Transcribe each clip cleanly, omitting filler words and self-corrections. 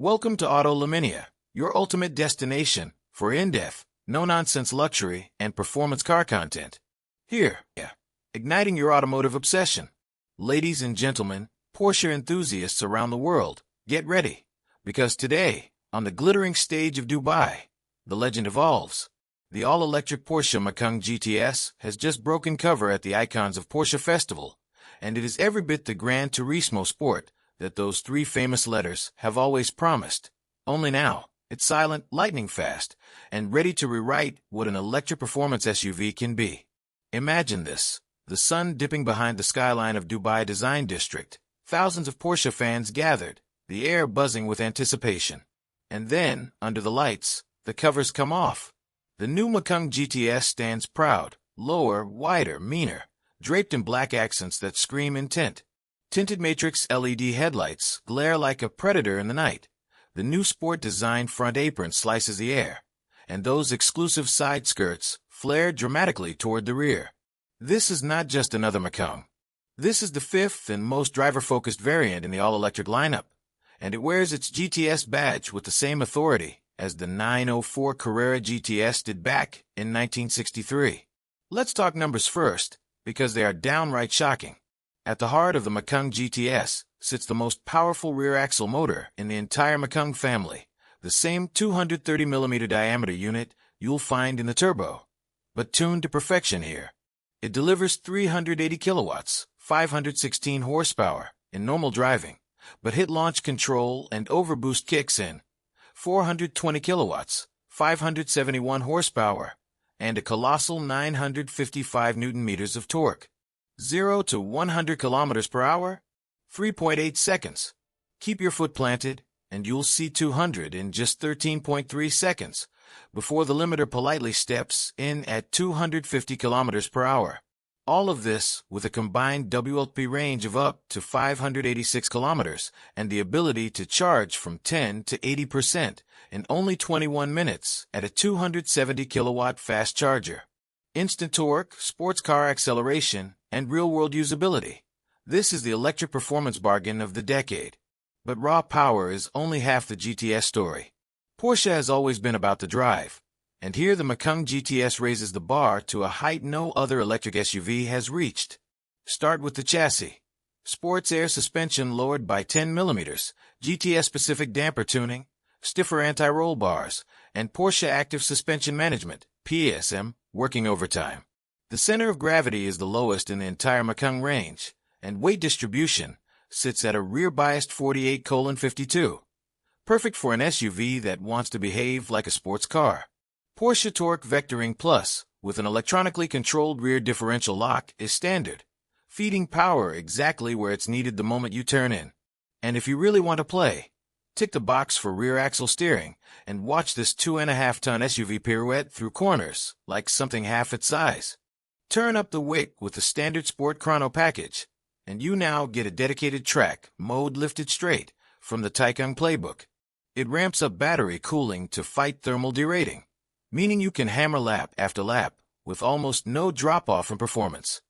Welcome to AutoLumina, your ultimate destination for in-depth, no-nonsense luxury and performance car content. Here, igniting your automotive obsession. Ladies and gentlemen, Porsche enthusiasts around the world, get ready, because today, on the glittering stage of Dubai, the legend evolves. The all-electric Porsche Macan GTS has just broken cover at the Icons of Porsche Festival, and it is every bit the Gran Turismo sport that those three famous letters have always promised. Only now, it's silent, lightning fast, and ready to rewrite what an electric performance SUV can be. Imagine this, the sun dipping behind the skyline of Dubai Design District, thousands of Porsche fans gathered, the air buzzing with anticipation. And then, under the lights, the covers come off. The new Macan GTS stands proud, lower, wider, meaner, draped in black accents that scream intent. Tinted matrix LED headlights glare like a predator in the night. The new sport-designed front apron slices the air, and those exclusive side skirts flare dramatically toward the rear. This is not just another Macan. This is the fifth and most driver-focused variant in the all-electric lineup, and it wears its GTS badge with the same authority as the 904 Carrera GTS did back in 1963. Let's talk numbers first, because they are downright shocking. At the heart of the Macan GTS sits the most powerful rear axle motor in the entire Macan family, the same 230mm diameter unit you'll find in the turbo, but tuned to perfection here. It delivers 380 kilowatts, 516 horsepower in normal driving, but hit launch control and overboost kicks in 420 kilowatts, 571 horsepower, and a colossal 955 Newton-meters of torque. 0 to 100 kilometers per hour, 3.8 seconds. Keep your foot planted, and you'll see 200 in just 13.3 seconds, before the limiter politely steps in at 250 kilometers per hour. All of this with a combined WLTP range of up to 586 kilometers and the ability to charge from 10 to 80% in only 21 minutes at a 270 kilowatt fast charger. Instant torque, sports car acceleration, and real-world usability. This is the electric performance bargain of the decade. But raw power is only half the GTS story. Porsche has always been about the drive, and here the Macan GTS raises the bar to a height no other electric SUV has reached. Start with the chassis. Sports air suspension lowered by 10mm, GTS-specific damper tuning, stiffer anti-roll bars, and Porsche Active Suspension Management, PSM, working overtime. The center of gravity is the lowest in the entire Macan range, and weight distribution sits at a rear-biased 48:52. Perfect for an SUV that wants to behave like a sports car. Porsche Torque Vectoring Plus, with an electronically controlled rear differential lock, is standard, feeding power exactly where it's needed the moment you turn in. And if you really want to play, tick the box for rear axle steering and watch this 2.5-ton SUV pirouette through corners like something half its size. Turn up the wick with the standard Sport Chrono package, and you now get a dedicated track mode lifted straight from the Taycan playbook. It ramps up battery cooling to fight thermal derating, meaning you can hammer lap after lap with almost no drop-off in performance.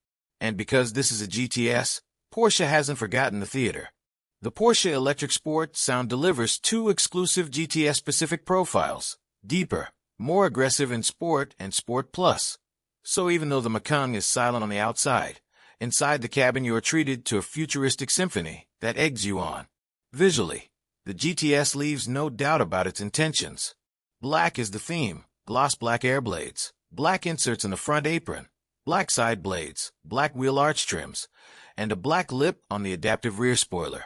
And because this is a GTS, Porsche hasn't forgotten the theater. The Porsche Electric Sport Sound delivers two exclusive GTS-specific profiles, deeper, more aggressive in Sport and Sport Plus. So even though the Macan is silent on the outside, inside the cabin you are treated to a futuristic symphony that eggs you on. Visually, the GTS leaves no doubt about its intentions. Black is the theme, gloss black air blades, black inserts in the front apron, black side blades, black wheel arch trims, and a black lip on the adaptive rear spoiler.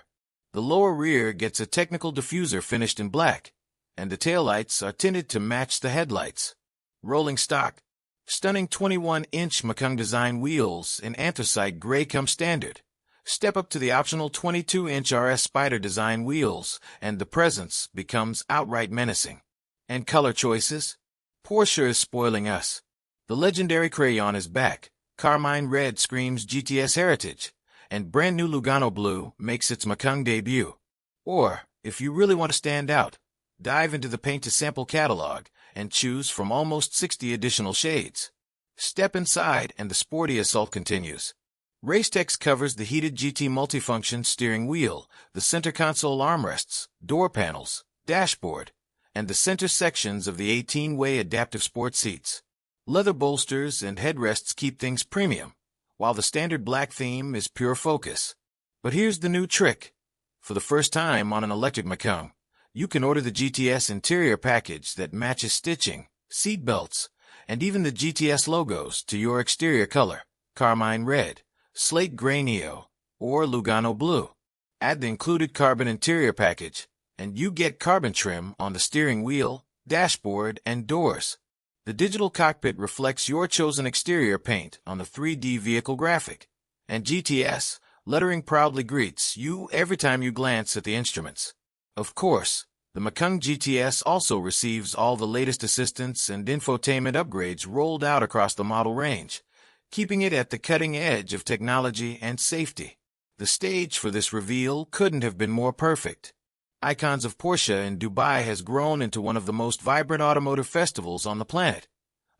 The lower rear gets a technical diffuser finished in black, and the taillights are tinted to match the headlights. Rolling stock. Stunning 21-inch Macan design wheels in anthracite gray come standard. Step up to the optional 22-inch RS Spider design wheels, and the presence becomes outright menacing. And color choices? Porsche is spoiling us. The legendary crayon is back. Carmine red screams GTS heritage, and brand new Lugano blue makes its Macan debut. Or, if you really want to stand out, dive into the paint-to-sample catalog and choose from almost 60 additional shades. Step inside and the sporty assault continues. Racetex covers the heated GT multifunction steering wheel, the center console armrests, door panels, dashboard, and the center sections of the 18-way adaptive sport seats. Leather bolsters and headrests keep things premium, while the standard black theme is pure focus. But here's the new trick. For the first time on an electric Macan, you can order the GTS interior package that matches stitching, seat belts, and even the GTS logos to your exterior color: carmine red, slate gray neo, or Lugano blue. Add the included carbon interior package, and you get carbon trim on the steering wheel, dashboard, and doors. The digital cockpit reflects your chosen exterior paint on the 3D vehicle graphic, and GTS lettering proudly greets you every time you glance at the instruments. Of course, the Macan GTS also receives all the latest assistance and infotainment upgrades rolled out across the model range, keeping it at the cutting edge of technology and safety. The stage for this reveal couldn't have been more perfect. Icons of Porsche in Dubai has grown into one of the most vibrant automotive festivals on the planet,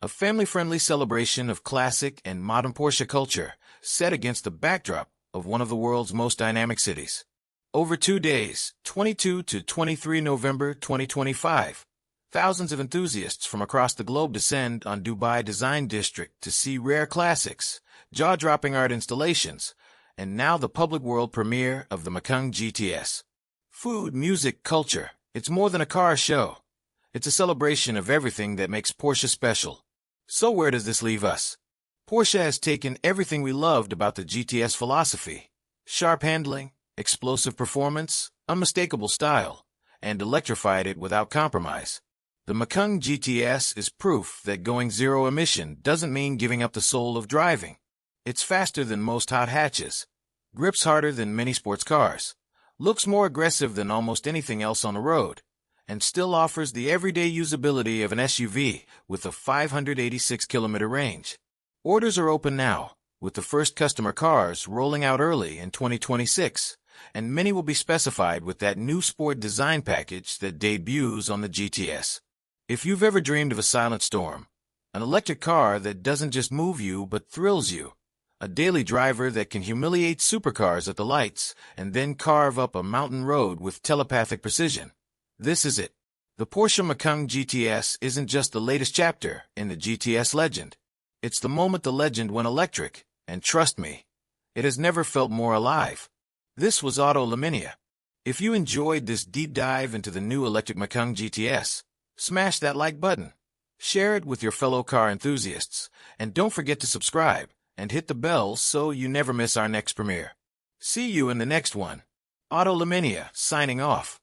a family-friendly celebration of classic and modern Porsche culture set against the backdrop of one of the world's most dynamic cities. Over 2 days, 22 to 23 November 2025, thousands of enthusiasts from across the globe descend on Dubai Design District to see rare classics, jaw-dropping art installations, and now the public world premiere of the Macan GTS. Food, music, culture, it's more than a car show. It's a celebration of everything that makes Porsche special. So where does this leave us? Porsche has taken everything we loved about the GTS philosophy: sharp handling, explosive performance, unmistakable style, and electrified it without compromise. The Macan GTS is proof that going zero emission doesn't mean giving up the soul of driving. It's faster than most hot hatches, grips harder than many sports cars, looks more aggressive than almost anything else on the road, and still offers the everyday usability of an SUV with a 586-kilometer range. Orders are open now, with the first customer cars rolling out early in 2026, and many will be specified with that new sport design package that debuts on the GTS. If you've ever dreamed of a silent storm, an electric car that doesn't just move you but thrills you, a daily driver that can humiliate supercars at the lights and then carve up a mountain road with telepathic precision, this is it. The Porsche Macan GTS isn't just the latest chapter in the GTS legend. It's the moment the legend went electric, and trust me, it has never felt more alive. This was AutoLumina. If you enjoyed this deep dive into the new electric Macan GTS, smash that like button, share it with your fellow car enthusiasts, and don't forget to subscribe and hit the bell so you never miss our next premiere. See you in the next one. AutoLumina signing off.